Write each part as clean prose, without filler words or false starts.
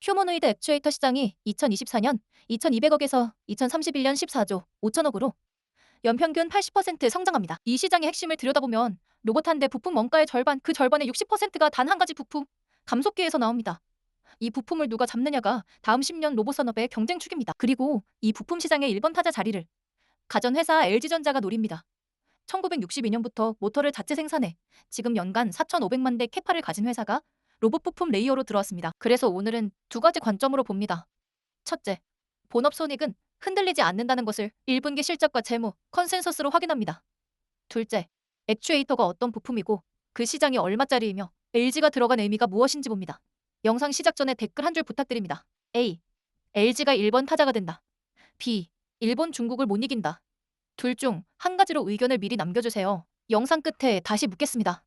휴머노이드 액추에이터 시장이 2024년 2,200억에서 2031년 14조 5천억으로 연평균 80% 성장합니다. 이 시장의 핵심을 들여다보면 로봇 한 대 부품 원가의 절반, 그 절반의 60%가 단 한 가지 부품, 감속기에서 나옵니다. 이 부품을 누가 잡느냐가 다음 10년 로봇 산업의 경쟁축입니다. 그리고 이 부품 시장의 1번 타자 자리를 가전회사 LG전자가 노립니다. 1962년부터 모터를 자체 생산해 지금 연간 4,500만 대 캐파를 가진 회사가 로봇 부품 레이어로 들어왔습니다. 그래서 오늘은 두 가지 관점으로 봅니다. 첫째, 본업 손익은 흔들리지 않는다는 것을 1분기 실적과 재무, 컨센서스로 확인합니다. 둘째, 액추에이터가 어떤 부품이고 그 시장이 얼마짜리이며 LG가 들어간 의미가 무엇인지 봅니다. 영상 시작 전에 댓글 한 줄 부탁드립니다. A. LG가 1번 타자가 된다. B. 일본 중국을 못 이긴다. 둘 중 한 가지로 의견을 미리 남겨주세요. 영상 끝에 다시 묻겠습니다.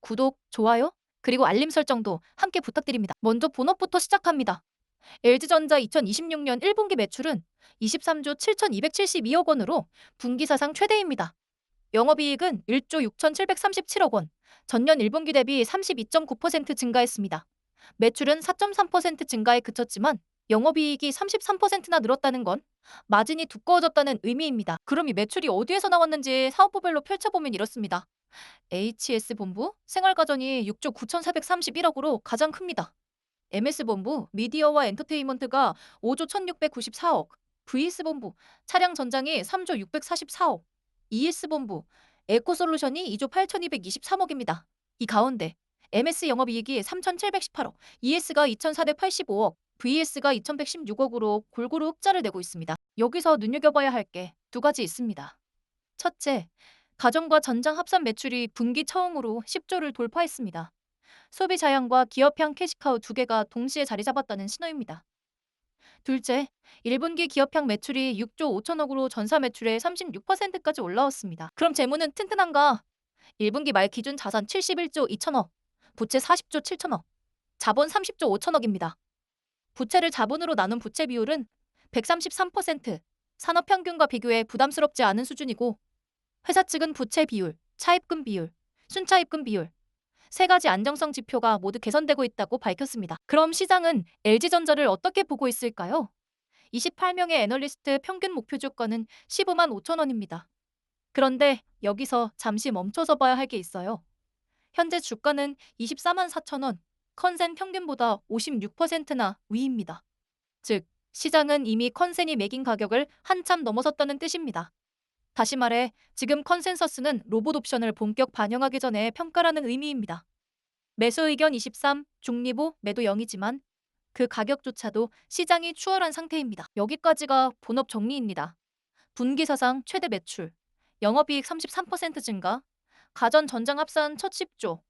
구독, 좋아요, 그리고 알림 설정도 함께 부탁드립니다. 먼저 본업부터 시작합니다. LG전자 2026년 1분기 매출은 23조 7,272억 원으로 분기 사상 최대입니다. 영업이익은 1조 6,737억 원, 전년 1분기 대비 32.9% 증가했습니다. 매출은 4.3% 증가에 그쳤지만 영업이익이 33%나 늘었다는 건 마진이 두꺼워졌다는 의미입니다. 그럼 이 매출이 어디에서 나왔는지 사업부별로 펼쳐보면 이렇습니다. HS본부, 생활가전이 6조 9,431억으로 가장 큽니다. MS본부, 미디어와 엔터테인먼트가 5조 1,694억, VS본부, 차량 전장이 3조 644억, ES본부, 에코솔루션이 2조 8,223억입니다. 이 가운데 MS 영업이익이 3,718억, ES가 2,485억, VS가 2,116억으로 골고루 흑자를 내고 있습니다. 여기서 눈여겨봐야 할 게 두 가지 있습니다. 첫째, 가전과 전장 합산 매출이 분기 처음으로 10조를 돌파했습니다. 소비 자양과 기업향 캐시카우 두 개가 동시에 자리 잡았다는 신호입니다. 둘째, 1분기 기업향 매출이 6조 5천억으로 전사 매출의 36%까지 올라왔습니다. 그럼 재무는 튼튼한가? 1분기 말 기준 자산 71조 2천억, 부채 40조 7천억, 자본 30조 5천억입니다. 부채를 자본으로 나눈 부채 비율은 133%, 산업 평균과 비교해 부담스럽지 않은 수준이고 회사 측은 부채 비율, 차입금 비율, 순차입금 비율, 세 가지 안정성 지표가 모두 개선되고 있다고 밝혔습니다. 그럼 시장은 LG전자를 어떻게 보고 있을까요? 28명의 애널리스트 평균 목표 주가는 15만 5천 원입니다. 그런데 여기서 잠시 멈춰서 봐야 할 게 있어요. 현재 주가는 24만 4천 원, 컨센 평균보다 56%나 위입니다. 즉, 시장은 이미 컨센이 매긴 가격을 한참 넘어섰다는 뜻입니다. 다시 말해, 지금 컨센서스는 로봇 옵션을 본격 반영하기 전에 평가라는 의미입니다. 매수 의견 23, 중립5, 매도 0이지만 그 가격조차도 시장이 추월한 상태입니다. 여기까지가 본업 정리입니다. 분기 사상 최대 매출, 영업이익 33% 증가, 가전 전장 합산 첫 10조,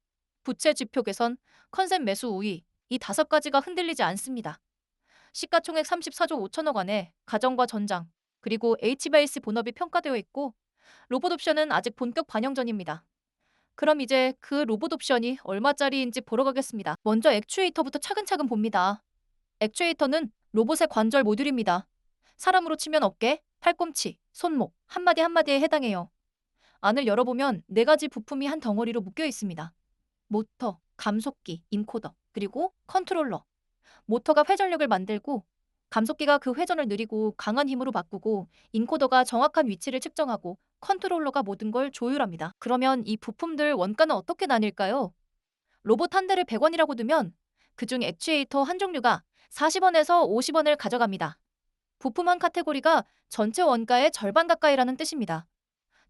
부채 지표 개선, 컨셉 매수 우위, 이 다섯 가지가 흔들리지 않습니다. 시가총액 34조 5천억 원에 가전과 전장, 그리고 HBS 본업이 평가되어 있고 로봇 옵션은 아직 본격 반영 전입니다. 그럼 이제 그 로봇 옵션이 얼마짜리인지 보러 가겠습니다. 먼저 액추에이터부터 차근차근 봅니다. 액추에이터는 로봇의 관절 모듈입니다. 사람으로 치면 어깨, 팔꿈치, 손목, 한마디 한마디에 해당해요. 안을 열어보면 네 가지 부품이 한 덩어리로 묶여 있습니다. 모터, 감속기, 인코더, 그리고 컨트롤러. 모터가 회전력을 만들고 감속기가 그 회전을 느리고 강한 힘으로 바꾸고 인코더가 정확한 위치를 측정하고 컨트롤러가 모든 걸 조율합니다. 그러면 이 부품들 원가는 어떻게 나뉠까요? 로봇 한 대를 100원이라고 두면 그중 액추에이터 한 종류가 40원에서 50원을 가져갑니다. 부품 한 카테고리가 전체 원가의 절반 가까이라는 뜻입니다.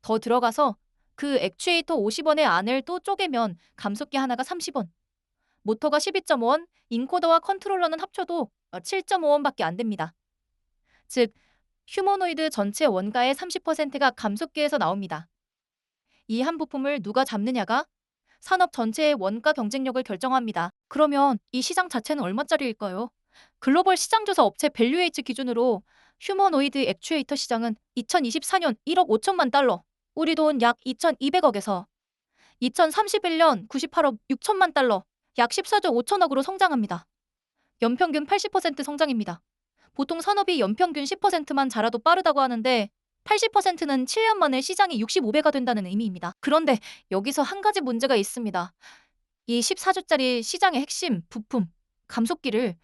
더 들어가서 그 액추에이터 50원의 안을 또 쪼개면 감속기 하나가 30원, 모터가 12.5원, 인코더와 컨트롤러는 합쳐도 7.5원밖에 안 됩니다. 즉, 휴머노이드 전체 원가의 30%가 감속기에서 나옵니다. 이 한 부품을 누가 잡느냐가 산업 전체의 원가 경쟁력을 결정합니다. 그러면 이 시장 자체는 얼마짜리일까요? 글로벌 시장조사 업체 밸류에이츠 기준으로 휴머노이드 액추에이터 시장은 2024년 1억 5천만 달러, 우리 돈 약 2,200억에서 2031년 98억 6천만 달러, 약 14조 5천억으로 성장합니다. 연평균 80% 성장입니다. 보통 산업이 연평균 10%만 자라도 빠르다고 하는데 80%는 7년 만에 시장이 65배가 된다는 의미입니다. 그런데 여기서 한 가지 문제가 있습니다. 이 14조짜리 시장의 핵심 부품, 감속기를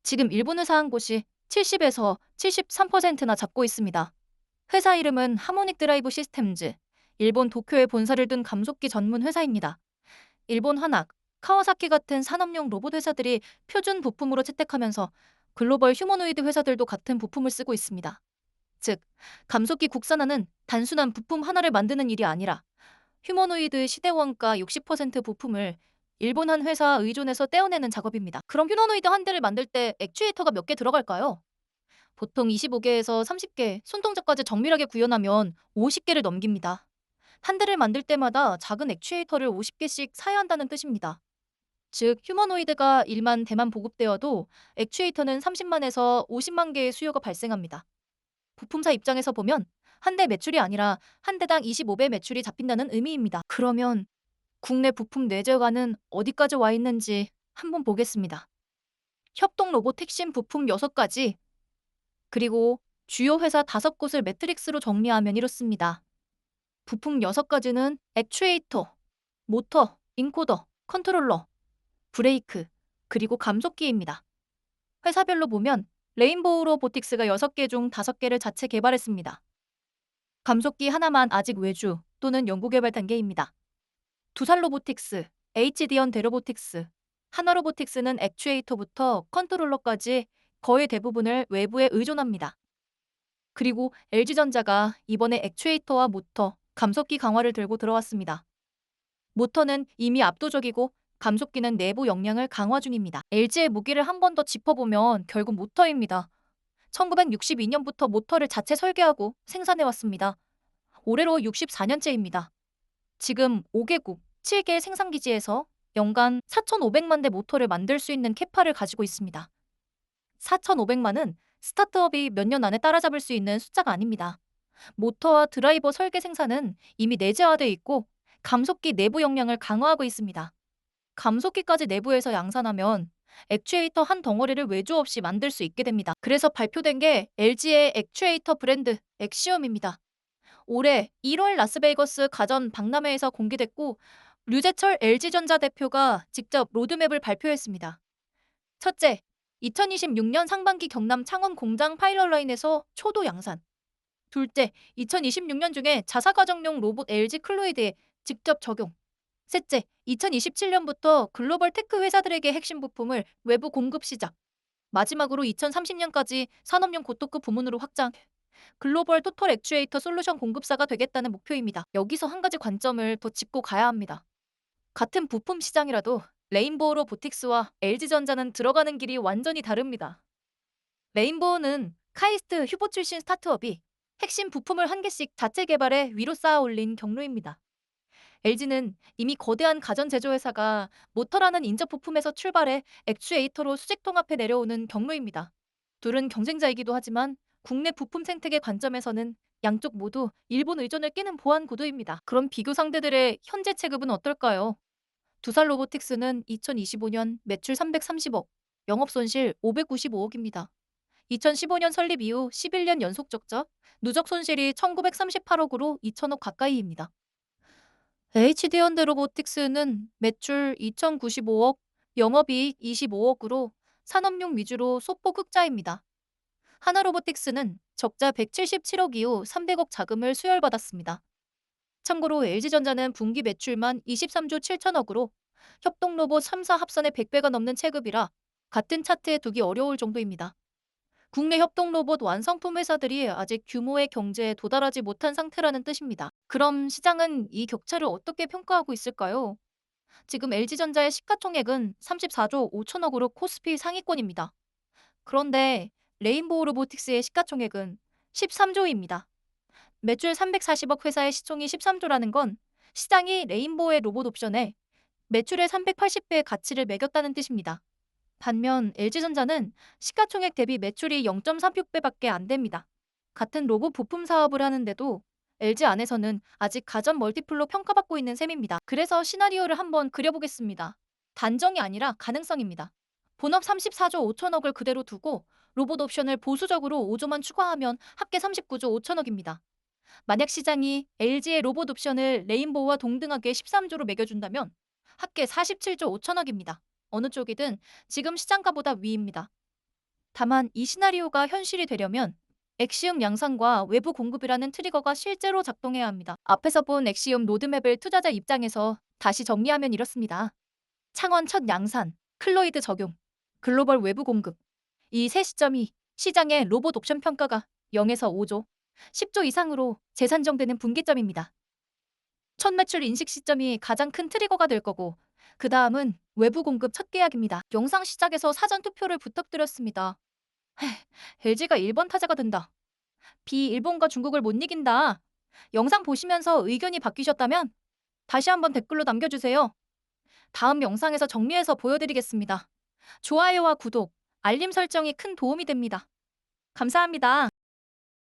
지금 일본 회사 한 곳이 70에서 73%나 잡고 있습니다. 회사 이름은 하모닉 드라이브 시스템즈, 일본 도쿄에 본사를 둔 감속기 전문 회사입니다. 일본 한학, 카와사키 같은 산업용 로봇 회사들이 표준 부품으로 채택하면서 글로벌 휴머노이드 회사들도 같은 부품을 쓰고 있습니다. 즉, 감속기 국산화는 단순한 부품 하나를 만드는 일이 아니라 휴머노이드 시대원가 60% 부품을 일본 한 회사 의존해서 떼어내는 작업입니다. 그럼 휴머노이드 한 대를 만들 때 액추에이터가 몇 개 들어갈까요? 보통 25개에서 30개, 손동작까지 정밀하게 구현하면 50개를 넘깁니다. 한 대를 만들 때마다 작은 액추에이터를 50개씩 사야 한다는 뜻입니다. 즉, 휴머노이드가 1만 대만 보급되어도 액추에이터는 30만에서 50만 개의 수요가 발생합니다. 부품사 입장에서 보면 한 대 매출이 아니라 한 대당 25배 매출이 잡힌다는 의미입니다. 그러면 국내 부품 내재가는 어디까지 와 있는지 한번 보겠습니다. 협동 로봇 핵심 부품 6가지, 그리고 주요 회사 5곳을 매트릭스로 정리하면 이렇습니다. 부품 6가지는 액추에이터, 모터, 인코더, 컨트롤러, 브레이크, 그리고 감속기입니다. 회사별로 보면 레인보우 로보틱스가 6개 중 5개를 자체 개발했습니다. 감속기 하나만 아직 외주 또는 연구개발 단계입니다. 두산 로보틱스, HD언 데로보틱스, 하나로보틱스는 액추에이터부터 컨트롤러까지 거의 대부분을 외부에 의존합니다. 그리고 LG전자가 이번에 액추에이터와 모터, 감속기 강화를 들고 들어왔습니다. 모터는 이미 압도적이고 감속기는 내부 역량을 강화 중입니다. LG의 무기를 한 번 더 짚어보면 결국 모터입니다. 1962년부터 모터를 자체 설계하고 생산해왔습니다. 올해로 64년째입니다. 지금 5개국, 7개 생산기지에서 연간 4,500만 대 모터를 만들 수 있는 캐파를 가지고 있습니다. 4,500만은 스타트업이 몇 년 안에 따라잡을 수 있는 숫자가 아닙니다. 모터와 드라이버 설계 생산은 이미 내재화돼 있고 감속기 내부 역량을 강화하고 있습니다. 감속기까지 내부에서 양산하면 액추에이터 한 덩어리를 외주 없이 만들 수 있게 됩니다. 그래서 발표된 게 LG의 액추에이터 브랜드 엑시엄입니다. 올해 1월 라스베이거스 가전 박람회에서 공개됐고 류재철 LG전자 대표가 직접 로드맵을 발표했습니다. 첫째, 2026년 상반기 경남 창원 공장 파일럿 라인에서 초도 양산. 둘째, 2026년 중에 자사가정용 로봇 LG 클로이드에 직접 적용. 셋째, 2027년부터 글로벌 테크 회사들에게 핵심 부품을 외부 공급 시작. 마지막으로 2030년까지 산업용 고토급 부문으로 확장. 글로벌 토털 액추에이터 솔루션 공급사가 되겠다는 목표입니다. 여기서 한 가지 관점을 더 짚고 가야 합니다. 같은 부품 시장이라도 레인보우 로보틱스와 LG전자는 들어가는 길이 완전히 다릅니다. 레인보우는 카이스트 휴보 출신 스타트업이 핵심 부품을 한 개씩 자체 개발해 위로 쌓아 올린 경로입니다. LG는 이미 거대한 가전 제조회사가 모터라는 인접 부품에서 출발해 액추에이터로 수직 통합해 내려오는 경로입니다. 둘은 경쟁자이기도 하지만 국내 부품 생태계 관점에서는 양쪽 모두 일본 의존을 끼는 보안 구도입니다. 그럼 비교 상대들의 현재 체급은 어떨까요? 두산 로보틱스는 2025년 매출 330억, 영업손실 595억입니다. 2015년 설립 이후 11년 연속 적자, 누적 손실이 1938억으로 2천억 가까이입니다. HD현대로보틱스는 매출 2,095억, 영업이익 25억으로 산업용 위주로 소폭 흑자입니다. 하나로보틱스는 적자 177억 이후 300억 자금을 수혈받았습니다. 참고로 LG전자는 분기 매출만 23조 7천억으로 협동로봇 3사 합산의 100배가 넘는 체급이라 같은 차트에 두기 어려울 정도입니다. 국내 협동로봇 완성품 회사들이 아직 규모의 경제에 도달하지 못한 상태라는 뜻입니다. 그럼 시장은 이 격차를 어떻게 평가하고 있을까요? 지금 LG전자의 시가총액은 34조 5천억으로 코스피 상위권입니다. 그런데 레인보우 로보틱스의 시가총액은 13조입니다. 매출 340억 회사의 시총이 13조라는 건 시장이 레인보우의 로봇 옵션에 매출의 380배의 가치를 매겼다는 뜻입니다. 반면 LG전자는 시가총액 대비 매출이 0.36배밖에 안 됩니다. 같은 로봇 부품 사업을 하는데도 LG 안에서는 아직 가전 멀티플로 평가받고 있는 셈입니다. 그래서 시나리오를 한번 그려보겠습니다. 단정이 아니라 가능성입니다. 본업 34조 5천억을 그대로 두고 로봇 옵션을 보수적으로 5조만 추가하면 합계 39조 5천억입니다. 만약 시장이 LG의 로봇 옵션을 레인보우와 동등하게 13조로 매겨준다면 합계 47조 5천억입니다. 어느 쪽이든 지금 시장가보다 위입니다. 다만 이 시나리오가 현실이 되려면 엑시움 양산과 외부 공급이라는 트리거가 실제로 작동해야 합니다. 앞에서 본 엑시움 로드맵을 투자자 입장에서 다시 정리하면 이렇습니다. 창원 첫 양산, 클로이드 적용, 글로벌 외부 공급. 이 세 시점이 시장의 로봇 옵션 평가가 0에서 5조, 10조 이상으로 재산정되는 분기점입니다. 첫 매출 인식 시점이 가장 큰 트리거가 될 거고, 그 다음은 외부 공급 첫 계약입니다. 영상 시작에서 사전 투표를 부탁드렸습니다. LG가 1번 타자가 된다. B 일본과 중국을 못 이긴다. 영상 보시면서 의견이 바뀌셨다면 다시 한번 댓글로 남겨주세요. 다음 영상에서 정리해서 보여드리겠습니다. 좋아요와 구독, 알림 설정이 큰 도움이 됩니다. 감사합니다.